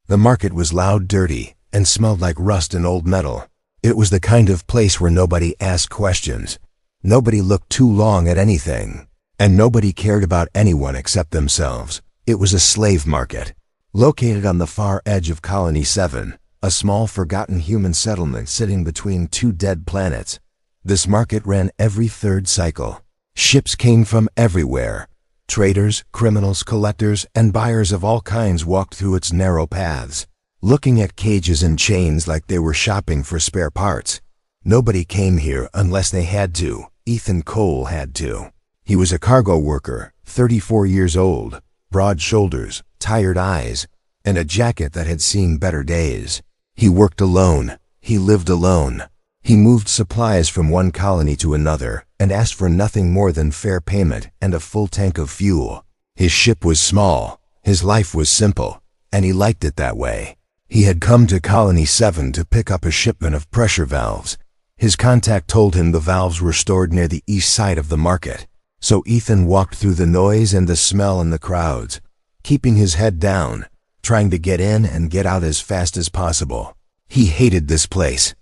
The market was loud, dirty, and smelled like rust and old metal. It was the kind of place where nobody asked questions, nobody looked too long at anything, and nobody cared about anyone except themselves. It was a slave market. Located on the far edge of Colony 7, a small forgotten human settlement sitting between two dead planets, this market ran every third cycle. Ships came from everywhere. Traders, criminals, collectors, and buyers of all kinds walked through its narrow paths, looking at cages and chains like they were shopping for spare parts. Nobody came here unless they had to. Ethan Cole had to. He was a cargo worker, 34 years old, broad shoulders, tired eyes, and a jacket that had seen better days. He worked alone. He lived alone. He moved supplies from one colony to another and asked for nothing more than fair payment and a full tank of fuel. His ship was small, his life was simple, and he liked it that way. He had come to Colony 7 to pick up a shipment of pressure valves. His contact told him the valves were stored near the east side of the market. So Ethan walked through the noise and the smell and the crowds, keeping his head down, trying to get in and get out as fast as possible. He hated this place.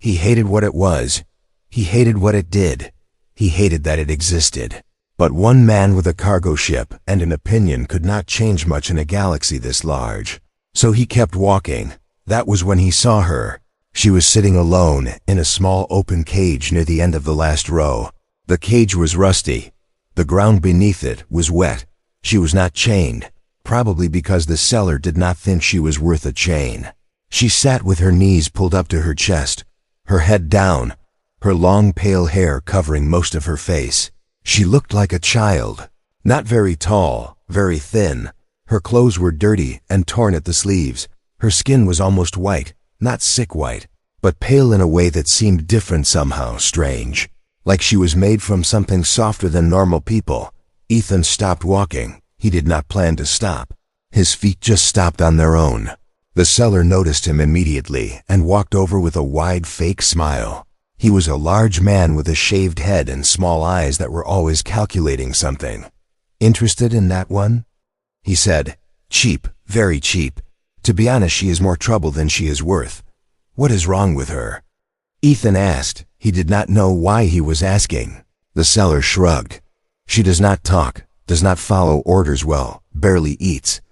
He hated what it was. He hated what it did. He hated that it existed. But one man with a cargo ship and an opinion could not change much in a galaxy this large. So he kept walking. That was when he saw her. She was sitting alone in a small open cage near the end of the last row. The cage was rusty. The ground beneath it was wet. She was not chained, probably because the seller did not think she was worth a chain. She sat with her knees pulled up to her chest, her head down, her long pale hair covering most of her face. She looked like a child, not very tall, very thin. Her clothes were dirty and torn at the sleeves. Her skin was almost white, not sick white, but pale in a way that seemed different somehow, strange. Like she was made from something softer than normal people. Ethan stopped walking. He did not plan to stop. His feet just stopped on their own. The seller noticed him immediately and walked over with a wide fake smile. He was a large man with a shaved head and small eyes that were always calculating something. "Interested in that one?" he said. "Cheap, very cheap. To be honest, she is more trouble than she is worth. What is wrong with her?" Ethan asked. He did not know why he was asking. The seller shrugged. "She does not talk, does not follow orders well, barely eats.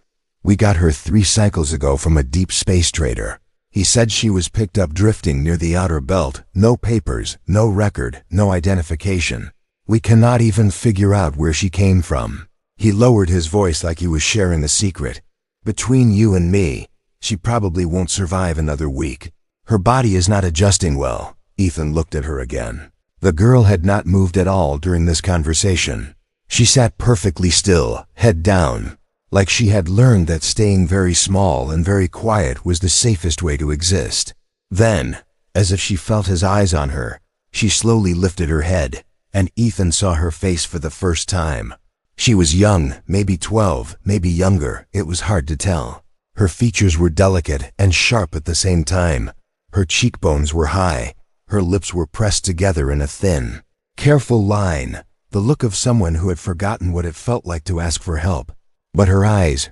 We got her 3 cycles ago from a deep space trader. He said she was picked up drifting near the outer belt. No papers, no record, no identification. We cannot even figure out where she came from." He lowered his voice like he was sharing a secret. "Between you and me, she probably won't survive another week. Her body is not adjusting well." Ethan looked at her again. The girl had not moved at all during this conversation. She sat perfectly still, head down, like she had learned that staying very small and very quiet was the safest way to exist. Then, as if she felt his eyes on her, she slowly lifted her head, and Ethan saw her face for the first time. She was young, maybe 12, maybe younger, it was hard to tell. Her features were delicate and sharp at the same time. Her cheekbones were high. Her lips were pressed together in a thin, careful line, the look of someone who had forgotten what it felt like to ask for help. But her eyes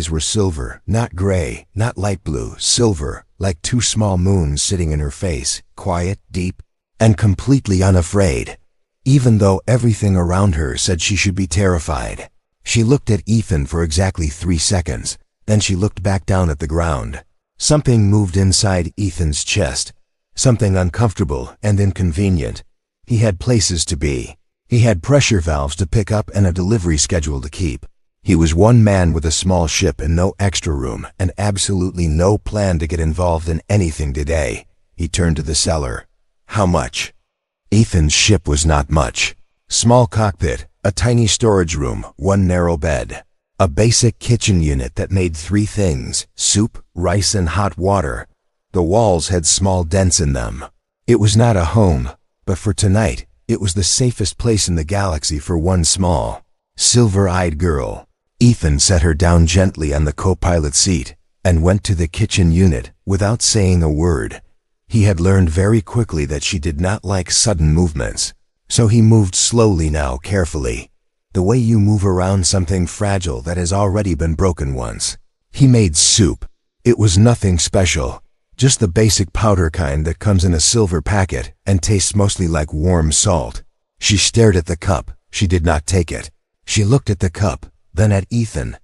were silver, not gray, not light blue, silver, like 2 small moons sitting in her face, quiet, deep, and completely unafraid, even though everything around her said she should be terrified. She looked at Ethan for exactly 3 seconds, then she looked back down at the ground. Something moved inside Ethan's chest, something uncomfortable and inconvenient. He had places to be. He had pressure valves to pick up and a delivery schedule to keep. He was one man with a small ship and no extra room and absolutely no plan to get involved in anything today. He turned to the seller. "How much?" Ethan's ship was not much. Small cockpit, a tiny storage room, 1 narrow bed. A basic kitchen unit that made 3 things: soup, rice, and hot water. The walls had small dents in them. It was not a home, but for tonight, it was the safest place in the galaxy for one small, silver-eyed girl. Ethan set her down gently on the co-pilot seat and went to the kitchen unit without saying a word. He had learned very quickly that she did not like sudden movements, so he moved slowly now, carefully, the way you move around something fragile that has already been broken once. He made soup. It was nothing special, just the basic powder kind that comes in a silver packet and tastes mostly like warm salt. She stared at the cup. She did not take it. She looked at the cup, then at Ethan,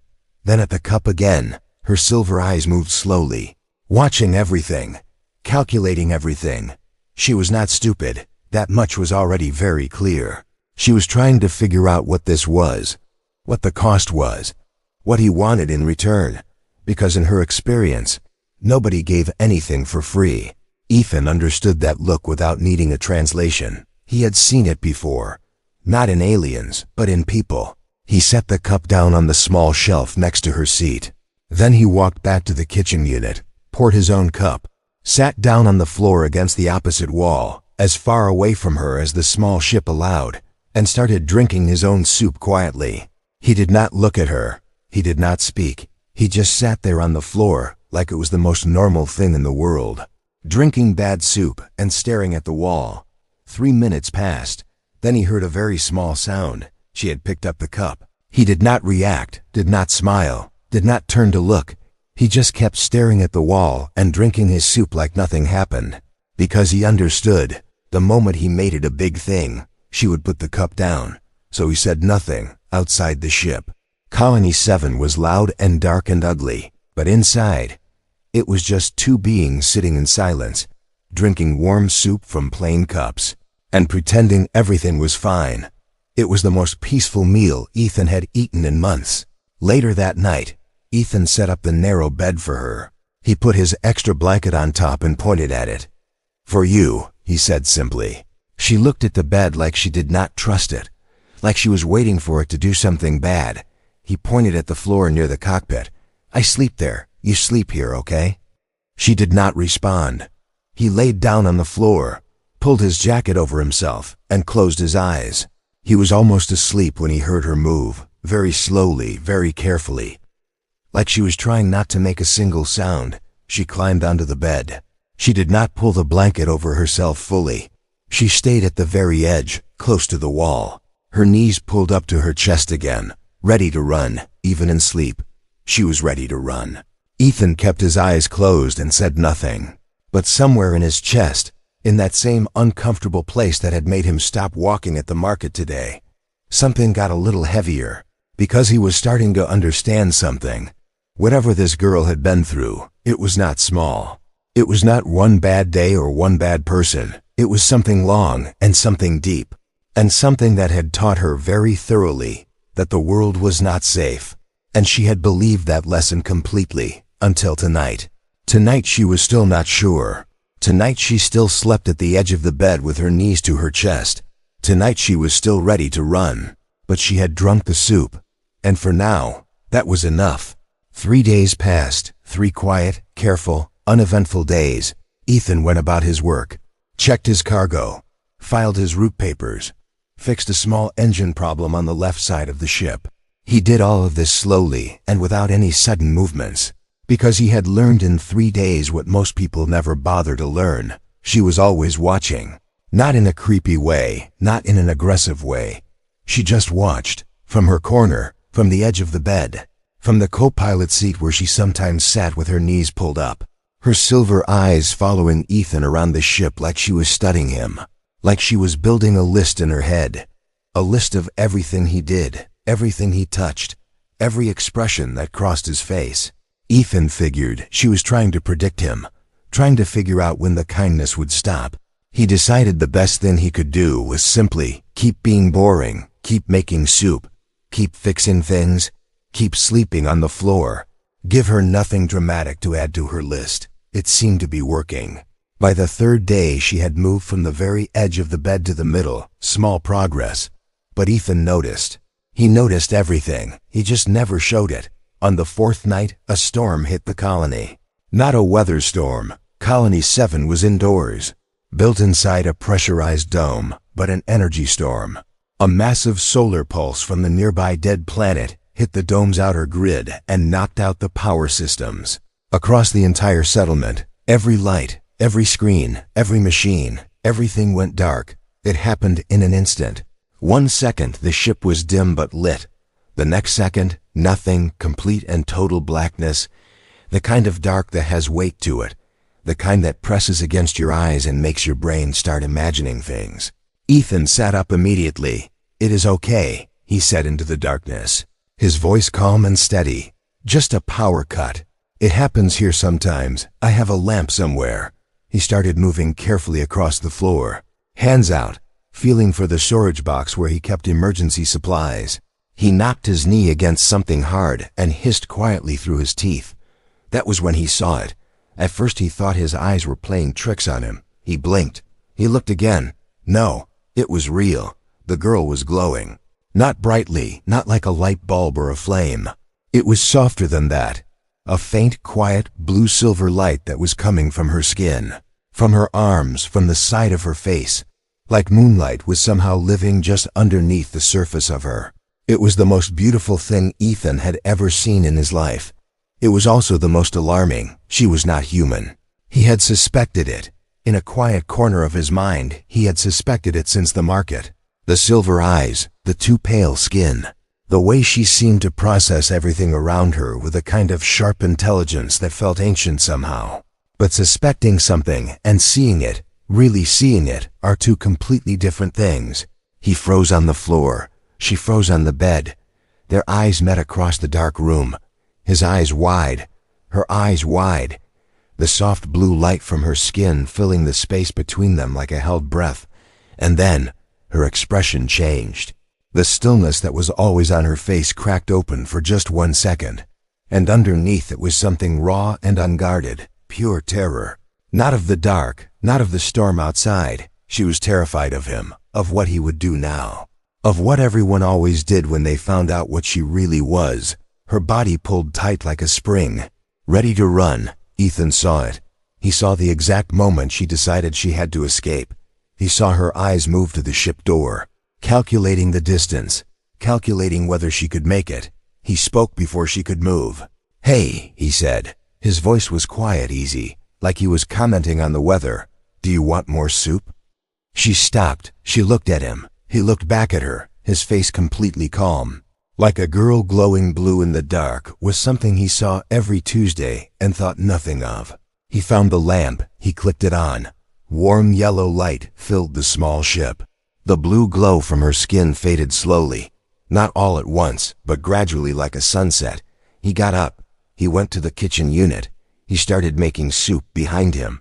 then at the cup again. Her silver eyes moved slowly, watching everything, calculating everything. She was not stupid. That much was already very clear. She was trying to figure out what this was, what the cost was, what he wanted in return, because in her experience, nobody gave anything for free. Ethan understood that look without needing a translation. He had seen it before, not in aliens, but in people. He set the cup down on the small shelf next to her seat. Then he walked back to the kitchen unit, poured his own cup, sat down on the floor against the opposite wall, as far away from her as the small ship allowed, and started drinking his own soup quietly. He did not look at her. He did not speak. He just sat there on the floor like it was the most normal thing in the world, drinking bad soup and staring at the wall. 3 minutes passed. Then he heard a very small sound. She had picked up the cup. He did not react, did not smile, did not turn to look. He just kept staring at the wall and drinking his soup like nothing happened, because he understood, the moment he made it a big thing, she would put the cup down. So he said nothing outside the ship. Colony 7 was loud and dark and ugly, but inside, it was just two beings sitting in silence, drinking warm soup from plain cups, and pretending everything was fine. It was the most peaceful meal Ethan had eaten in months. Later that night, Ethan set up the narrow bed for her. He put his extra blanket on top and pointed at it. "For you," he said simply. She looked at the bed like she did not trust it, like she was waiting for it to do something bad. He pointed at the floor near the cockpit. "I sleep there. You sleep here, okay?" She did not respond. He laid down on the floor, pulled his jacket over himself, and closed his eyes. He was almost asleep when he heard her move, very slowly, very carefully. Like she was trying not to make a single sound, she climbed onto the bed. She did not pull the blanket over herself fully. She stayed at the very edge, close to the wall. Her knees pulled up to her chest again, ready to run, even in sleep. She was ready to run. Ethan kept his eyes closed and said nothing. But somewhere in his chest, in that same uncomfortable place that had made him stop walking at the market today, something got a little heavier, because he was starting to understand something. Whatever this girl had been through, it was not small. It was not one bad day or one bad person. It was something long and something deep, and something that had taught her very thoroughly that the world was not safe. And she had believed that lesson completely, until tonight. Tonight she was still not sure. Tonight she still slept at the edge of the bed with her knees to her chest. Tonight she was still ready to run, but she had drunk the soup, and for now, that was enough. 3 days passed, 3 quiet, careful, uneventful days. Ethan went about his work, checked his cargo, filed his route papers, fixed a small engine problem on the left side of the ship. He did all of this slowly and without any sudden movements, because he had learned in 3 days what most people never bother to learn. She was always watching, not in a creepy way, not in an aggressive way. She just watched, from her corner, from the edge of the bed, from the co-pilot seat where she sometimes sat with her knees pulled up, her silver eyes following Ethan around the ship like she was studying him, like she was building a list in her head, a list of everything he did, everything he touched, every expression that crossed his face. Ethan figured she was trying to predict him, trying to figure out when the kindness would stop. He decided the best thing he could do was simply keep being boring, keep making soup, keep fixing things, keep sleeping on the floor, give her nothing dramatic to add to her list. It seemed to be working. By the 3rd day she had moved from the very edge of the bed to the middle, small progress. But Ethan noticed. He noticed everything, he just never showed it. On the 4th night, a storm hit the colony. Not a weather storm. Colony 7 was indoors, built inside a pressurized dome, but an energy storm. A massive solar pulse from the nearby dead planet hit the dome's outer grid and knocked out the power systems. Across the entire settlement, every light, every screen, every machine, everything went dark. It happened in an instant. 1 second the ship was dim but lit. The next second, nothing, complete and total blackness. The kind of dark that has weight to it. The kind that presses against your eyes and makes your brain start imagining things. Ethan sat up immediately. "It is okay," he said into the darkness, his voice calm and steady. "Just a power cut. It happens here sometimes. I have a lamp somewhere." He started moving carefully across the floor, hands out, feeling for the storage box where he kept emergency supplies. He knocked his knee against something hard and hissed quietly through his teeth. That was when he saw it. At first he thought his eyes were playing tricks on him. He blinked. He looked again. No, it was real. The girl was glowing. Not brightly, not like a light bulb or a flame. It was softer than that. A faint, quiet, blue-silver light that was coming from her skin, from her arms, from the side of her face. Like moonlight was somehow living just underneath the surface of her. It was the most beautiful thing Ethan had ever seen in his life. It was also the most alarming. She was not human. He had suspected it. In a quiet corner of his mind, he had suspected it since the market. The silver eyes, the too pale skin, the way she seemed to process everything around her with a kind of sharp intelligence that felt ancient somehow. But suspecting something and seeing it, really seeing it, are two completely different things. He froze on the floor. She froze on the bed. Their eyes met across the dark room. His eyes wide, her eyes wide. The soft blue light from her skin filling the space between them like a held breath. And then, her expression changed. The stillness that was always on her face cracked open for just 1 second. And underneath it was something raw and unguarded, pure terror. Not of the dark, not of the storm outside. She was terrified of him, of what he would do now. Of what everyone always did when they found out what she really was. Her body pulled tight like a spring. Ready to run. Ethan saw it. He saw the exact moment she decided she had to escape. He saw her eyes move to the ship door, calculating the distance, calculating whether she could make it. He spoke before she could move. "Hey," he said. His voice was quiet, easy, like he was commenting on the weather. "Do you want more soup?" She stopped. She looked at him. He looked back at her, his face completely calm. Like a girl glowing blue in the dark was something he saw every Tuesday and thought nothing of. He found the lamp. He clicked it on. Warm yellow light filled the small ship. The blue glow from her skin faded slowly. Not all at once, but gradually like a sunset. He got up. He went to the kitchen unit. He started making soup behind him.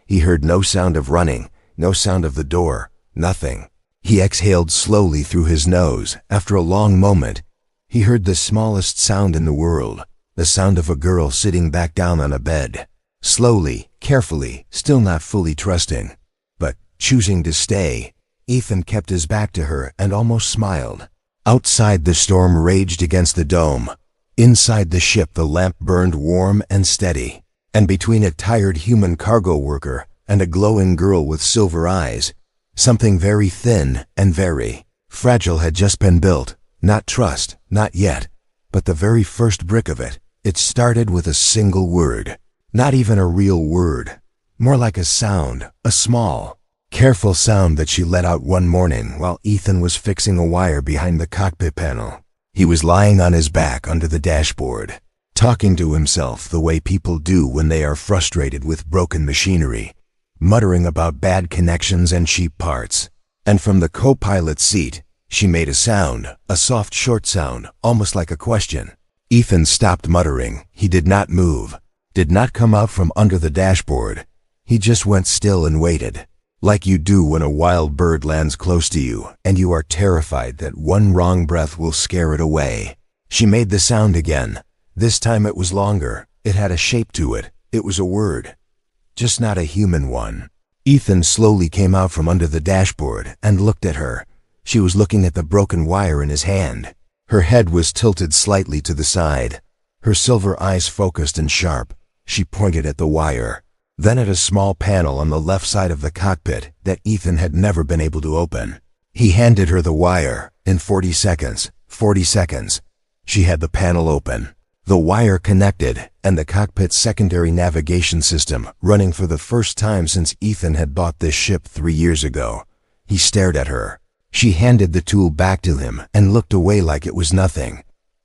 He heard no sound of running, no sound of the door, nothing. He exhaled slowly through his nose. After a long moment, he heard the smallest sound in the world, the sound of a girl sitting back down on a bed. Slowly, carefully, still not fully trusting, but choosing to stay. Ethan kept his back to her and almost smiled. Outside, the storm raged against the dome. Inside the ship, the lamp burned warm and steady. And between a tired human cargo worker and a glowing girl with silver eyes, something very thin and very fragile had just been built. Not trust, not yet, but the very first brick of it. It started with a single word. Not even a real word. More like a sound, a small, careful sound that she let out one morning while Ethan was fixing a wire behind the cockpit panel. He was lying on his back under the dashboard, talking to himself the way people do when they are frustrated with broken machinery, muttering about bad connections and cheap parts. And from the co-pilot's seat, she made a sound, a soft short sound, almost like a question. Ethan stopped muttering. He did not move, did not come out from under the dashboard. He just went still and waited, like you do when a wild bird lands close to you and you are terrified that one wrong breath will scare it away. She made the sound again. This time it was longer. It had a shape to it. It was a word, just not a human one. Ethan slowly came out from under the dashboard and looked at her. She was looking at the broken wire in his hand. Her head was tilted slightly to the side. Her silver eyes focused and sharp. She pointed at the wire, then at a small panel on the left side of the cockpit that Ethan had never been able to open. He handed her the wire. In 40 seconds, 40 seconds, she had the panel open. The wire connected, and the cockpit's secondary navigation system running for the first time since Ethan had bought this ship 3 years ago. He stared at her. She handed the tool back to him and looked away like it was nothing.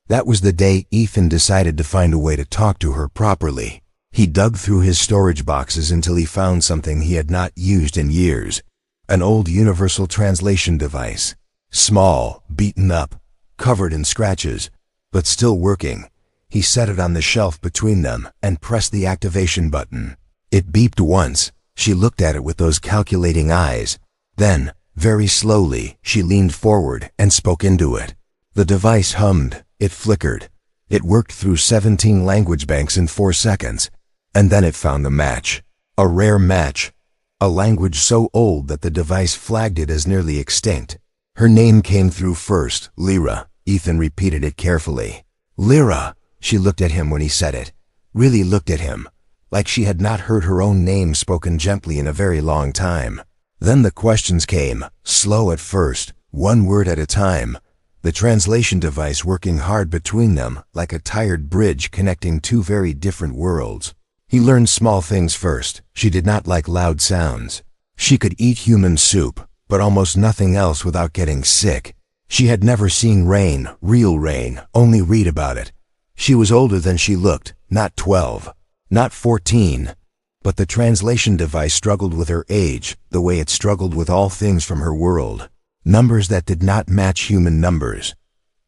That was the day Ethan decided to find a way to talk to her properly. He dug through his storage boxes until he found something he had not used in years. An old universal translation device. Small, beaten up, covered in scratches, but still working. He set it on the shelf between them and pressed the activation button. It beeped once. She looked at it with those calculating eyes. Then, very slowly, she leaned forward and spoke into it. The device hummed. It flickered. It worked through 17 language banks in 4 seconds. And then it found the match. A rare match. A language so old that the device flagged it as nearly extinct. Her name came through first, Lyra. Ethan repeated it carefully. Lyra. She looked at him when he said it. Really looked at him. Like she had not heard her own name spoken gently in a very long time. Then the questions came, slow at first, one word at a time. The translation device working hard between them like a tired bridge connecting two very different worlds. He learned small things first. She did not like loud sounds. She could eat human soup, but almost nothing else without getting sick. She had never seen rain, real rain, only read about it. She was older than she looked, not 12, not 14. But the translation device struggled with her age, the way it struggled with all things from her world. Numbers that did not match human numbers.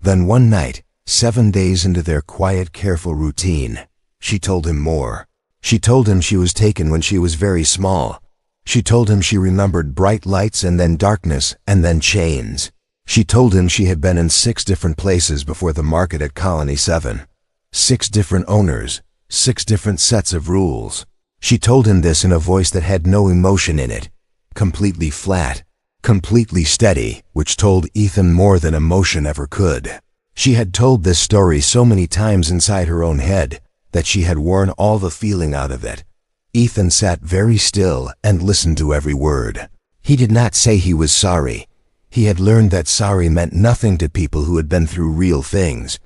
Then one night, 7 days into their quiet, careful routine, she told him more. She told him she was taken when she was very small. She told him she remembered bright lights and then darkness and then chains. She told him she had been in 6 different places before the market at Colony 7. 6 different owners, 6 different sets of rules. She told him this in a voice that had no emotion in it. Completely flat, completely steady, which told Ethan more than emotion ever could. She had told this story so many times inside her own head that she had worn all the feeling out of it. Ethan sat very still and listened to every word. He did not say he was sorry. He had learned that sorry meant nothing to people who had been through real things.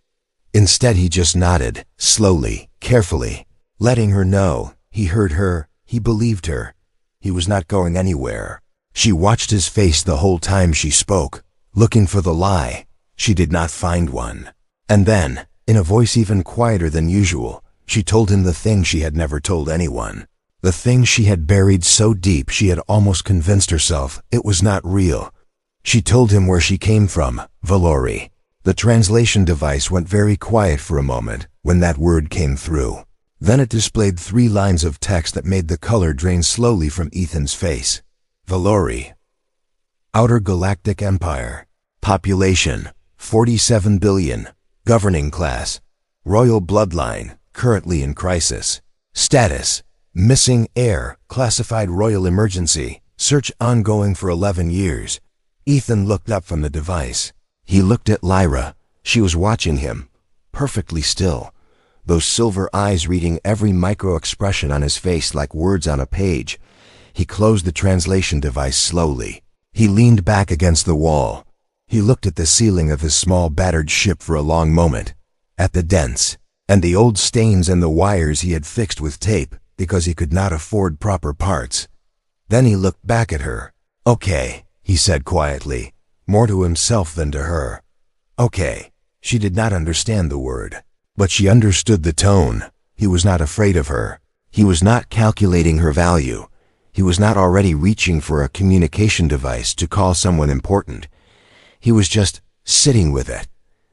Instead, he just nodded, slowly, carefully, letting her know he heard her, he believed her. He was not going anywhere. She watched his face the whole time she spoke, looking for the lie. She did not find one. And then, in a voice even quieter than usual, she told him the thing she had never told anyone. The thing she had buried so deep she had almost convinced herself it was not real. She told him where she came from, Valori. The translation device went very quiet for a moment when that word came through. Then it displayed 3 lines of text that made the color drain slowly from Ethan's face. Valori. Outer Galactic Empire. Population, 47 billion. Governing class, royal bloodline, currently in crisis. Status, missing heir, classified royal emergency, search ongoing for 11 years. Ethan looked up from the device. He looked at Lyra. She was watching him, perfectly still, those silver eyes reading every micro-expression on his face like words on a page. He closed the translation device slowly. He leaned back against the wall. He looked at the ceiling of his small battered ship for a long moment, at the dents, and the old stains and the wires he had fixed with tape because he could not afford proper parts. Then he looked back at her. Okay, he said quietly, more to himself than to her. Okay. She did not understand the word, but she understood the tone. He was not afraid of her. He was not calculating her value. He was not already reaching for a communication device to call someone important. He was just sitting with it,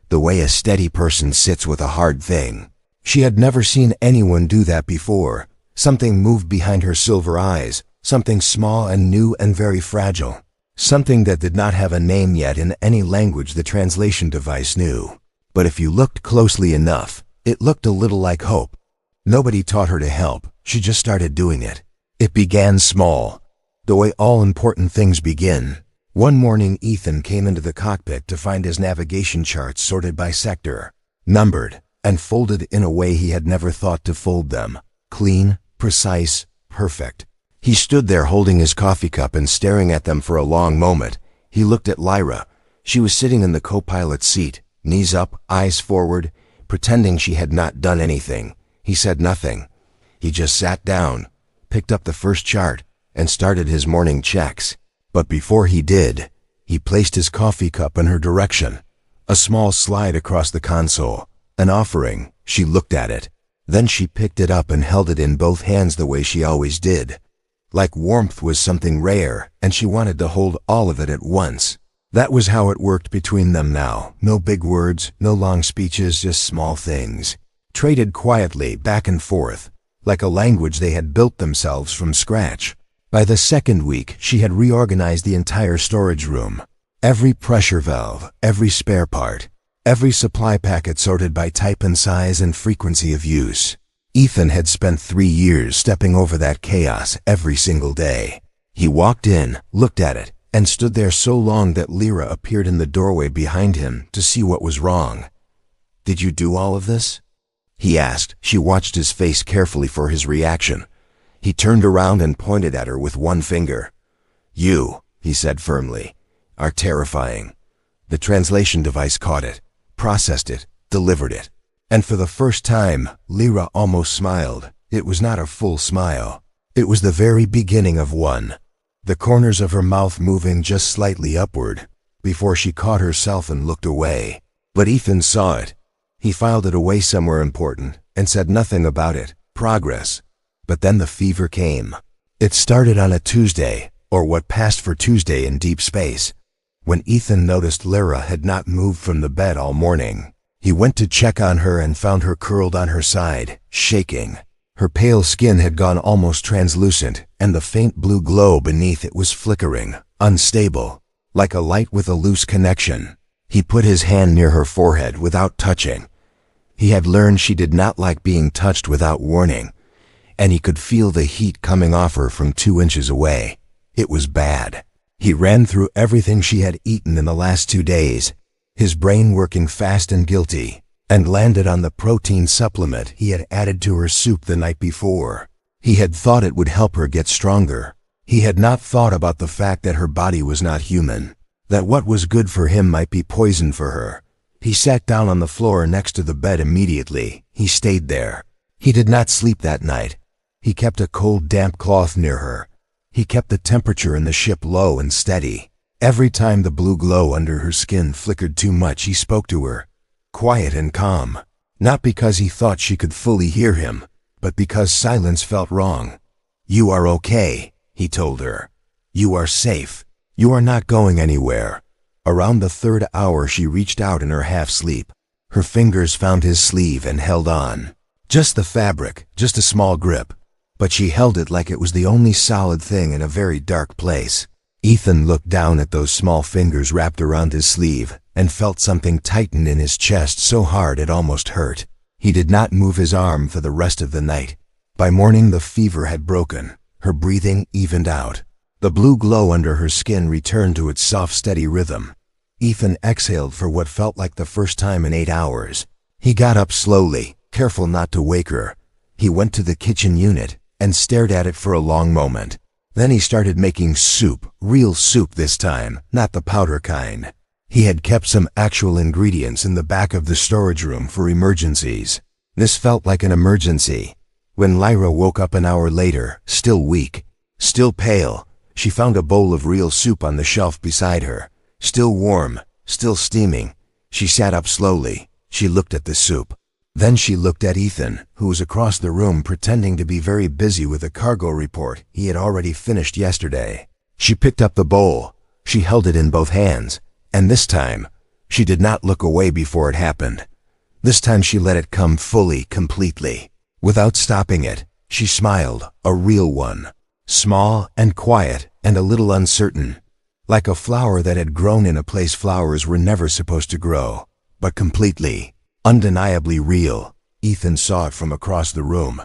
the way a steady person sits with a hard thing. She had never seen anyone do that before. Something moved behind her silver eyes, something small and new and very fragile. Something that did not have a name yet in any language the translation device knew. But if you looked closely enough, it looked a little like hope. Nobody taught her to help. She just started doing it. It began small, the way all important things begin. One morning, Ethan came into the cockpit to find his navigation charts sorted by sector, numbered, and folded in a way he had never thought to fold them. Clean, precise, perfect. He stood there holding his coffee cup and staring at them for a long moment. He looked at Lyra. She was sitting in the co-pilot's seat, knees up, eyes forward, pretending she had not done anything. He said nothing. He just sat down, picked up the first chart, and started his morning checks. But before he did, he placed his coffee cup in her direction. A small slide across the console, An offering. She looked at it. Then she picked it up and held it in both hands the way she always did. Like warmth was something rare, and she wanted to hold all of it at once. That was how it worked between them now. No big words, no long speeches, just small things. Traded quietly back and forth, like a language they had built themselves from scratch. By the second week, she had reorganized the entire storage room. Every pressure valve, every spare part, every supply packet sorted by type and size and frequency of use. Ethan had spent 3 years stepping over that chaos every single day. He walked in, looked at it, and stood there so long that Lyra appeared in the doorway behind him to see what was wrong. "Did you do all of this?" he asked. She watched his face carefully for his reaction. He turned around and pointed at her with one finger. "You," he said firmly, "are terrifying." The translation device caught it, processed it, delivered it. And for the first time, Lyra almost smiled. It was not a full smile. It was the very beginning of one. The corners of her mouth moving just slightly upward, before she caught herself and looked away. But Ethan saw it. He filed it away somewhere important and said nothing about it. Progress. But then the fever came. It started on a Tuesday, or what passed for Tuesday in deep space, when Ethan noticed Lyra had not moved from the bed all morning. He went to check on her and found her curled on her side, shaking. Her pale skin had gone almost translucent, and the faint blue glow beneath it was flickering, unstable, like a light with a loose connection. He put his hand near her forehead without touching. He had learned she did not like being touched without warning, and he could feel the heat coming off her from 2 inches away. It was bad. He ran through everything she had eaten in the last 2 days, his brain working fast and guilty, and landed on the protein supplement he had added to her soup the night before. He had thought it would help her get stronger. He had not thought about the fact that her body was not human, that what was good for him might be poison for her. He sat down on the floor next to the bed immediately. He stayed there. He did not sleep that night. He kept a cold, damp cloth near her. He kept the temperature in the ship low and steady. Every time the blue glow under her skin flickered too much, he spoke to her, quiet and calm, not because he thought she could fully hear him, but because silence felt wrong. "You are okay," he told her. "You are safe. You are not going anywhere." Around the 3rd hour, she reached out in her half-sleep. Her fingers found his sleeve and held on. Just the fabric, just a small grip, but she held it like it was the only solid thing in a very dark place. Ethan looked down at those small fingers wrapped around his sleeve and felt something tighten in his chest so hard it almost hurt. He did not move his arm for the rest of the night. By morning, the fever had broken. Her breathing evened out. The blue glow under her skin returned to its soft, steady rhythm. Ethan exhaled for what felt like the first time in 8 hours. He got up slowly, careful not to wake her. He went to the kitchen unit and stared at it for a long moment. Then he started making soup, real soup this time, not the powder kind. He had kept some actual ingredients in the back of the storage room for emergencies. This felt like an emergency. When Lyra woke up an hour later, still weak, still pale, she found a bowl of real soup on the shelf beside her. Still warm, still steaming. She sat up slowly. She looked at the soup. Then she looked at Ethan, who was across the room pretending to be very busy with a cargo report he had already finished yesterday. She picked up the bowl. She held it in both hands, and this time, she did not look away before it happened. This time she let it come fully, completely. Without stopping it, she smiled, a real one. Small and quiet and a little uncertain, like a flower that had grown in a place flowers were never supposed to grow, but completely, undeniably real. Ethan saw it from across the room.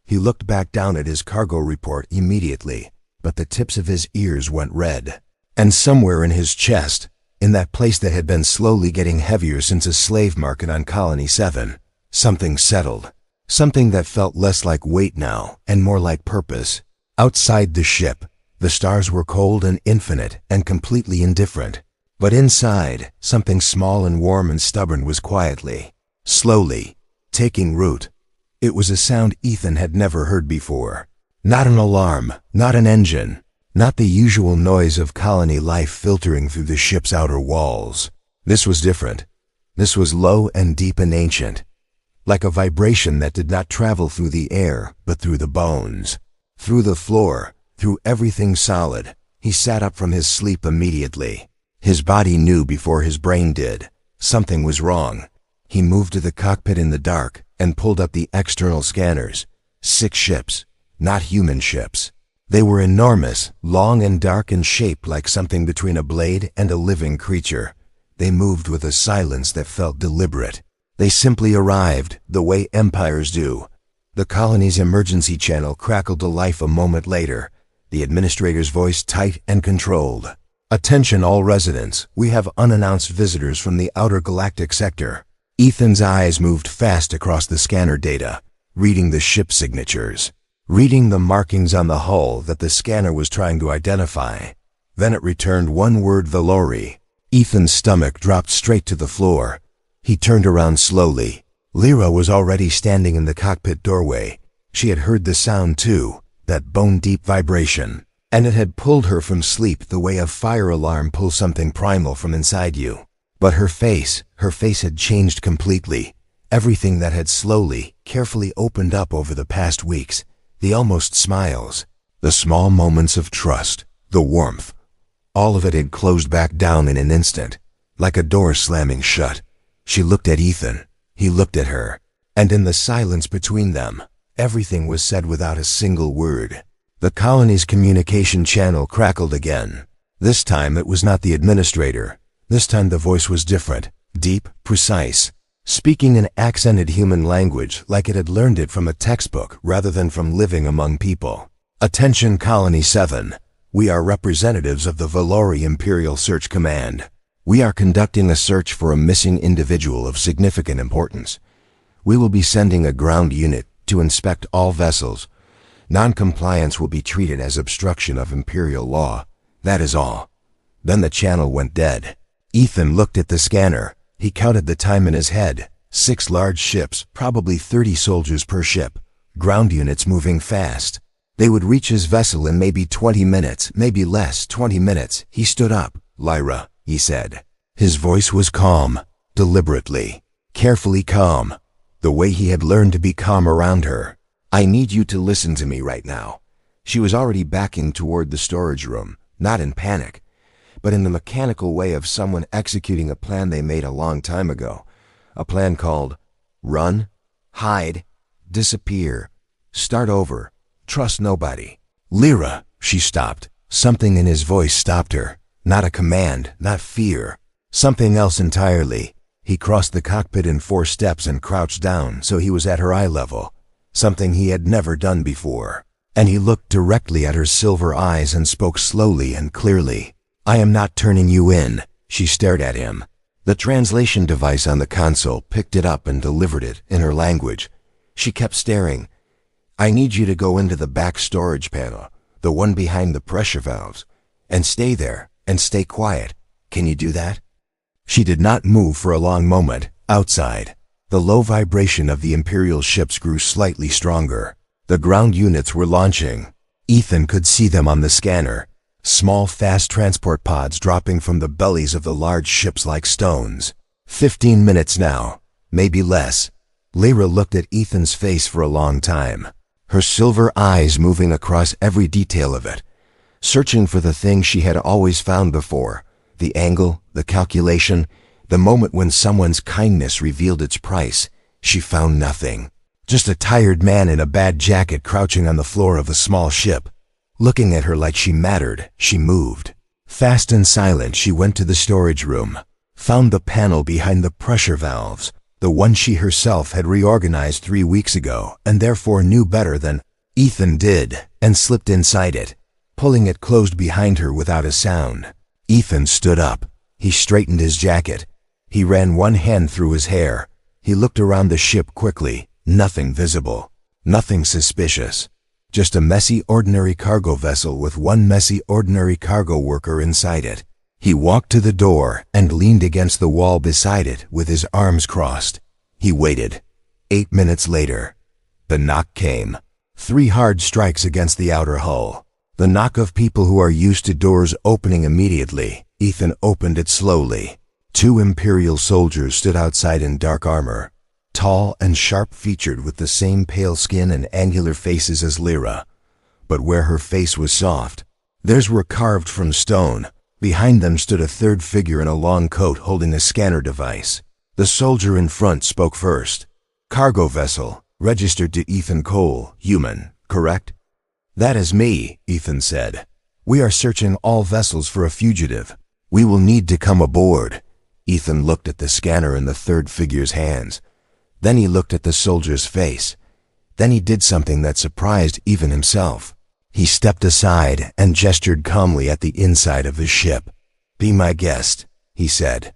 He looked back down at his cargo report immediately, but the tips of his ears went red. And somewhere in his chest, in that place that had been slowly getting heavier since a slave market on Colony 7, something settled. Something that felt less like weight now and more like purpose. Outside the ship, the stars were cold and infinite and completely indifferent. But inside, something small and warm and stubborn was quietly, slowly, taking root. It was a sound Ethan had never heard before. Not an alarm, not an engine, not the usual noise of colony life filtering through the ship's outer walls. This was different. This was low and deep and ancient. like a vibration that did not travel through the air, but through the bones, through the floor, through everything solid. He sat up from his sleep immediately. His body knew before his brain did. Something was wrong. He moved to the cockpit in the dark and pulled up the external scanners. 6 ships, not human ships. They were enormous, long and dark and shaped like something between a blade and a living creature. They moved with a silence that felt deliberate. They simply arrived, the way empires do. The colony's emergency channel crackled to life a moment later, the administrator's voice tight and controlled. "Attention all residents, we have unannounced visitors from the outer galactic sector." Ethan's eyes moved fast across the scanner data, reading the ship signatures, reading the markings on the hull that the scanner was trying to identify. Then it returned one word: Valori. Ethan's stomach dropped straight to the floor. He turned around slowly. Lyra was already standing in the cockpit doorway. She had heard the sound too, that bone-deep vibration, and it had pulled her from sleep the way a fire alarm pulls something primal from inside you. But her face had changed completely. Everything that had slowly, carefully opened up over the past weeks, the almost smiles, the small moments of trust, the warmth, all of it had closed back down in an instant, like a door slamming shut. She looked at Ethan. He looked at her. And in the silence between them, everything was said without a single word. The colony's communication channel crackled again. This time it was not the administrator. This time the voice was different, deep, precise, speaking an accented human language like it had learned it from a textbook rather than from living among people. "Attention Colony 7. We are representatives of the Valori Imperial Search Command. We are conducting a search for a missing individual of significant importance. We will be sending a ground unit to inspect all vessels. Non-compliance will be treated as obstruction of Imperial law. That is all." Then the channel went dead. Ethan looked at the scanner. He counted the time in his head. 6 large ships, probably 30 soldiers per ship. Ground units moving fast. They would reach his vessel in maybe 20 minutes, maybe less, 20 minutes. He stood up. "Lyra," he said. His voice was calm, deliberately, carefully calm, the way he had learned to be calm around her. "I need you to listen to me right now." She was already backing toward the storage room, not in panic, but in the mechanical way of someone executing a plan they made a long time ago. A plan called run, hide, disappear, start over, trust nobody. "Lyra," she stopped. Something in his voice stopped her. Not a command, not fear. Something else entirely. He crossed the cockpit in 4 steps and crouched down so he was at her eye level. Something he had never done before. And he looked directly at her silver eyes and spoke slowly and clearly. "I am not turning you in." She stared at him. The translation device on the console picked it up and delivered it in her language. She kept staring. "I need you to go into the back storage panel, the one behind the pressure valves, and stay there, and stay quiet. Can you do that?" She did not move for a long moment. Outside, the low vibration of the Imperial ships grew slightly stronger. The ground units were launching. Ethan could see them on the scanner. Small, fast transport pods dropping from the bellies of the large ships like stones. 15 minutes now, maybe less. Lyra looked at Ethan's face for a long time, her silver eyes moving across every detail of it, searching for the thing she had always found before, the angle, the calculation, the moment when someone's kindness revealed its price. She found nothing. Just a tired man in a bad jacket crouching on the floor of a small ship. Looking at her like she mattered, she moved. Fast and silent, she went to the storage room, found the panel behind the pressure valves, the one she herself had reorganized 3 weeks ago and therefore knew better than Ethan did, and slipped inside it, pulling it closed behind her without a sound. Ethan stood up. He straightened his jacket. He ran one hand through his hair. He looked around the ship quickly. Nothing visible. Nothing suspicious. Just a messy ordinary cargo vessel with one messy ordinary cargo worker inside it. He walked to the door and leaned against the wall beside it with his arms crossed. He waited. 8 minutes later, the knock came. 3 hard strikes against the outer hull. The knock of people who are used to doors opening immediately. Ethan opened it slowly. 2 Imperial soldiers stood outside in dark armor. tall and sharp-featured with the same pale skin and angular faces as Lyra. But where her face was soft, theirs were carved from stone. Behind them stood a third figure in a long coat holding a scanner device. The soldier in front spoke first. "Cargo vessel, registered to Ethan Cole, human, correct?" "That is me," Ethan said. "We are searching all vessels for a fugitive. We will need to come aboard." Ethan looked at the scanner in the third figure's hands. Then he looked at the soldier's face. Then he did something that surprised even himself. He stepped aside and gestured calmly at the inside of the ship. "Be my guest," he said.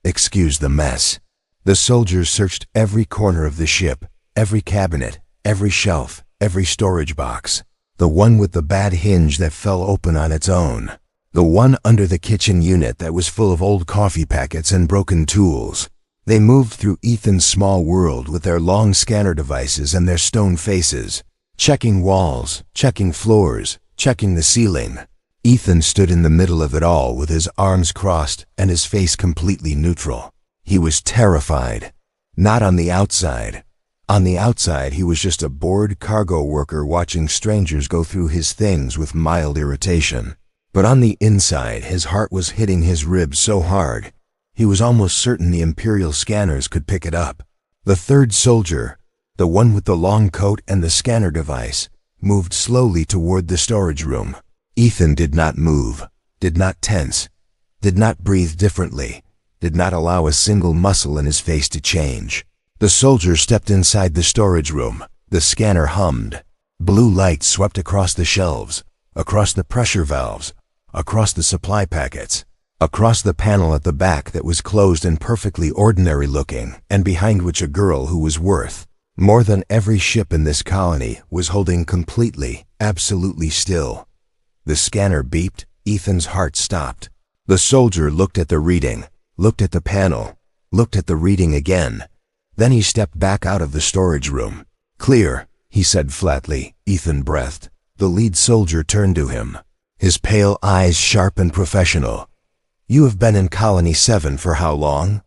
"Excuse the mess." The soldiers searched every corner of the ship, every cabinet, every shelf, every storage box. The one with the bad hinge that fell open on its own. The one under the kitchen unit that was full of old coffee packets and broken tools. They moved through Ethan's small world with their long scanner devices and their stone faces, checking walls, checking floors, checking the ceiling. Ethan stood in the middle of it all with his arms crossed and his face completely neutral. He was terrified. Not on the outside. On the outside, he was just a bored cargo worker watching strangers go through his things with mild irritation. But on the inside, his heart was hitting his ribs so hard, he was almost certain the Imperial scanners could pick it up. The third soldier, the one with the long coat and the scanner device, moved slowly toward the storage room. Ethan did not move, did not tense, did not breathe differently, did not allow a single muscle in his face to change. The soldier stepped inside the storage room. The scanner hummed. Blue light swept across the shelves, across the pressure valves, across the supply packets, across the panel at the back that was closed and perfectly ordinary looking, and behind which a girl who was worth more than every ship in this colony was holding completely, absolutely still. The scanner beeped. Ethan's heart stopped. The soldier looked at the reading, looked at the panel, looked at the reading again. Then he stepped back out of the storage room. "Clear," he said flatly. Ethan breathed. The lead soldier turned to him, his pale eyes sharp and professional. "You have been in Colony 7 for how long?"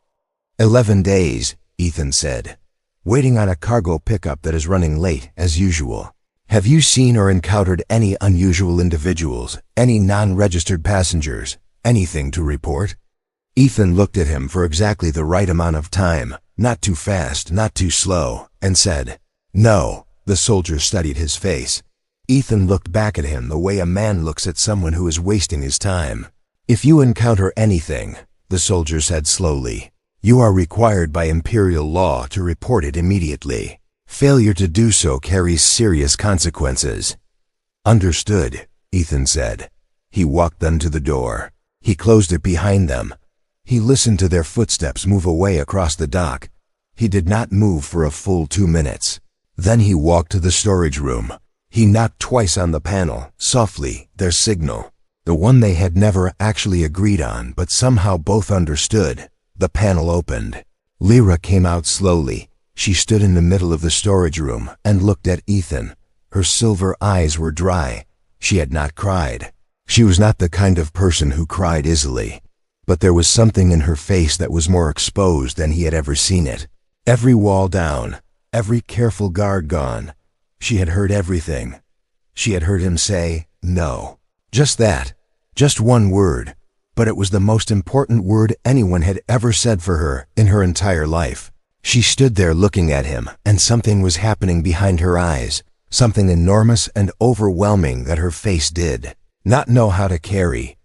11 days, Ethan said. "Waiting on a cargo pickup that is running late, as usual. Have you seen or encountered any unusual individuals, any non-registered passengers, anything to report?" Ethan looked at him for exactly the right amount of time, not too fast, not too slow, and said, "No." The soldier studied his face. Ethan looked back at him the way a man looks at someone who is wasting his time. "If you encounter anything," the soldier said slowly, "you are required by Imperial law to report it immediately. Failure to do so carries serious consequences." "Understood," Ethan said. He walked them to the door. He closed it behind them. He listened to their footsteps move away across the dock. He did not move for a full 2 minutes. Then he walked to the storage room. He knocked twice on the panel, softly, their signal. The one they had never actually agreed on, but somehow both understood. The panel opened. Lyra came out slowly. She stood in the middle of the storage room and looked at Ethan. Her silver eyes were dry. She had not cried. She was not the kind of person who cried easily. But there was something in her face that was more exposed than he had ever seen it. Every wall down, every careful guard gone. She had heard everything. She had heard him say, "No." Just that. Just one word. But it was the most important word anyone had ever said for her in her entire life. She stood there looking at him, and something was happening behind her eyes, something enormous and overwhelming that her face did not know how to carry.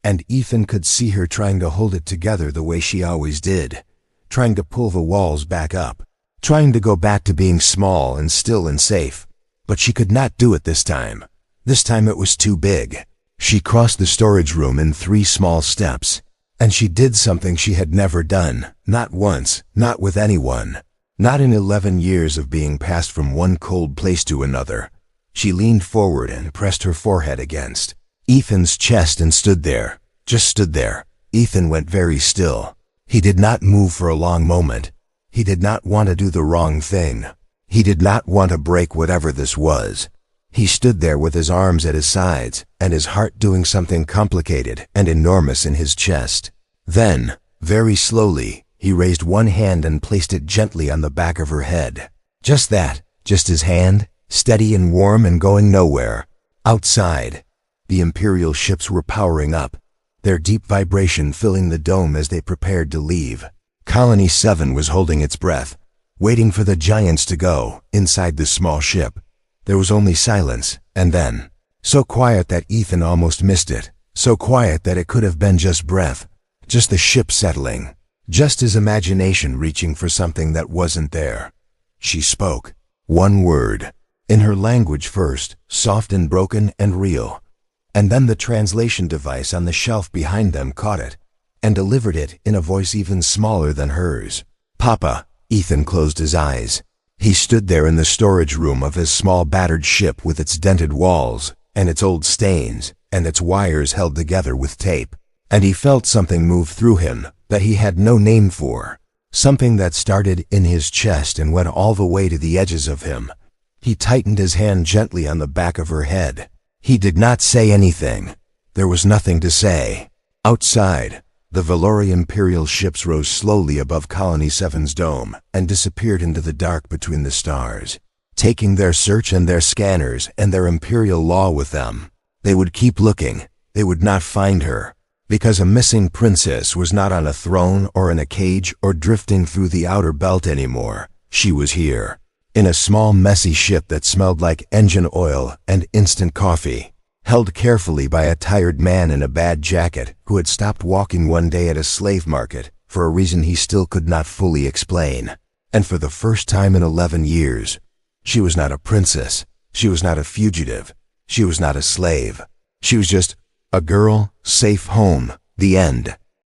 And Ethan could see her trying to hold it together the way she always did, trying to pull the walls back up, trying to go back to being small and still and safe. But she could not do it this time. This time it was too big. She crossed the storage room in 3 small steps, and she did something she had never done, not once, not with anyone, not in 11 years of being passed from one cold place to another. She leaned forward and pressed her forehead against Ethan's chest and stood there, just stood there. Ethan went very still. He did not move for a long moment. He did not want to do the wrong thing. He did not want to break whatever this was. He stood there with his arms at his sides and his heart doing something complicated and enormous in his chest. Then, very slowly, He raised one hand and placed it gently on the back of her head. Just that, just his hand, steady and warm and going nowhere. Outside, the Imperial ships were powering up, their deep vibration filling the dome as they prepared to leave. Colony 7 was holding its breath, waiting for the giants to go. Inside the small ship, there was only silence, and then, so quiet that Ethan almost missed it, so quiet that it could have been just breath, just the ship settling, just his imagination reaching for something that wasn't there. She spoke. One word. In her language first, soft and broken and real. And then the translation device on the shelf behind them caught it and delivered it in a voice even smaller than hers. Papa. Ethan closed his eyes. He stood there in the storage room of his small battered ship with its dented walls and its old stains and its wires held together with tape. And he felt something move through him that he had no name for. Something that started in his chest and went all the way to the edges of him. He tightened his hand gently on the back of her head. He did not say anything. There was nothing to say. Outside, the Valori Imperial ships rose slowly above Colony 7's dome and disappeared into the dark between the stars, taking their search and their scanners and their Imperial law with them. They would keep looking. They would not find her, because a missing princess was not on a throne or in a cage or drifting through the outer belt anymore. She was here, in a small messy ship that smelled like engine oil and instant coffee, held carefully by a tired man in a bad jacket who had stopped walking one day at a slave market for a reason he still could not fully explain. And for the first time in 11 years, she was not a princess, she was not a fugitive, she was not a slave. She was just a girl, safe home, the end.